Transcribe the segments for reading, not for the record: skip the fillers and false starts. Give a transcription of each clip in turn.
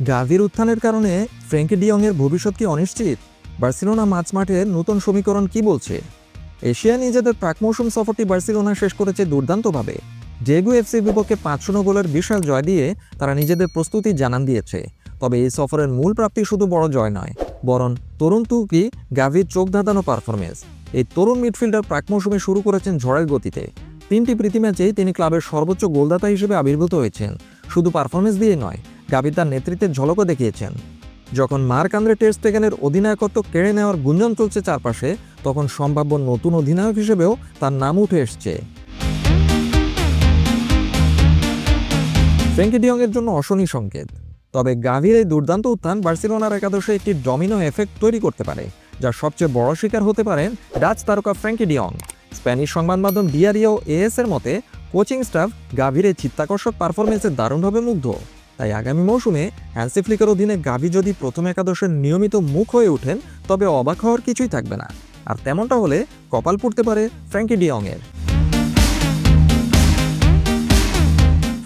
Gvir উত্থানের কারণে Frenkie ডিয়ংয়ের ভবিষ্যৎ কি অনিশ্চিত? বার্সেলোনা মাঝমাঠের নতুন সমীকরণ কি বলছে? এশিয়া নিজেদের প্রাক মৌসুম সফরটি বার্সেলোনা শেষ করেছে দুর্দান্তভাবে। ডেগু এফসির বিপক্ষে ৫-০ গোলের বিশাল জয় দিয়ে তারা নিজেদের প্রস্তুতি জানান দিয়েছে। তবে এই সফরের মূল প্রাপ্তি শুধু বড় জয় নয়, বরং তরুণ তুর্কি গাভির চোখ ধাঁধানো পারফরমেন্স। এই তরুণ মিডফিল্ডার প্রাক মৌসুমে শুরু করেছেন ঝড়ের গতিতে। ৩টি প্রীতি ম্যাচেই তিনি ক্লাবের সর্বোচ্চ গোলদাতা হিসেবে আবির্ভূত হয়েছেন। শুধু পারফরমেন্স দিয়ে নয়, গাভি তার নেতৃত্বের ঝলকও দেখিয়েছেন। যখন মার্ক আন্দ্রে টের স্টেগেনের অধিনায়কত্ব কেড়ে নেওয়ার গুঞ্জন চলছে চারপাশে, তখন সম্ভাব্য নতুন অধিনায়ক হিসেবেও তার নাম উঠে এসছে। ফ্র্যাঙ্কি ডিয়ংয়ের জন্য অশনি সংকেত। তবে গাভির এই দুর্দান্ত উত্থান বার্সেলোনার একাদশে একটি ডমিনো এফেক্ট তৈরি করতে পারে, যার সবচেয়ে বড় শিকার হতে পারেন ডাচ তারকা ফ্র্যাঙ্কি ডিয়ং। স্প্যানিশ সংবাদ মাধ্যম ডিয়ারিও এএস এর মতে, কোচিং স্টাফ গাভির এই চিত্তাকর্ষক পারফরমেন্সে দারুণভাবে মুগ্ধ। তাই আগামী মৌসুমে হ্যান্সি ফ্লিকের অধীনে গাভি যদি প্রথম একাদশের নিয়মিত মুখ হয়ে ওঠেন, তবে অবাক হওয়ার কিছুই থাকবে না। আর তেমনটা হলে কপাল পুড়তে পারে ফ্র্যাঙ্কি ডিয়ংয়ের।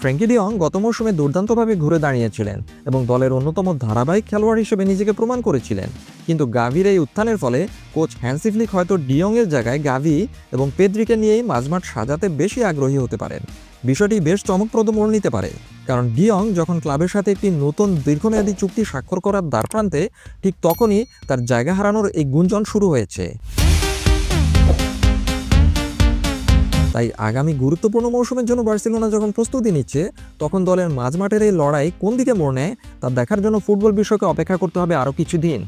ফ্র্যাঙ্কি ডিয়ং গত মৌসুমে দুর্দান্তভাবে ঘুরে দাঁড়িয়েছিলেন এবং দলের অন্যতম ধারাবাহিক খেলোয়াড় হিসেবে নিজেকে প্রমাণ করেছিলেন। কিন্তু গাভির এই উত্থানের ফলে কোচ হ্যান্সি ফ্লিক হয়তো ডিয়ংয়ের জায়গায় গাভি এবং পেদ্রিকে নিয়েই মাঝমাঠ সাজাতে বেশি আগ্রহী হতে পারেন। বিষয়টি বেশ চমকপ্রদ মোড় নিতে পারে, কারণ ডিয়ং যখন ক্লাবের সাথে একটি নতুন দীর্ঘমেয়াদী চুক্তি স্বাক্ষর করার দ্বারপ্রান্তে, ঠিক তখনই তার জায়গা হারানোর এই গুঞ্জন শুরু হয়েছে। তাই আগামী গুরুত্বপূর্ণ মৌসুমের জন্য বার্সেলোনা যখন প্রস্তুতি নিচ্ছে, তখন দলের মাঝমাঠের এই লড়াই কোন দিকে মোড় নেয় তা দেখার জন্য ফুটবল বিশ্বকে অপেক্ষা করতে হবে আরও কিছুদিন।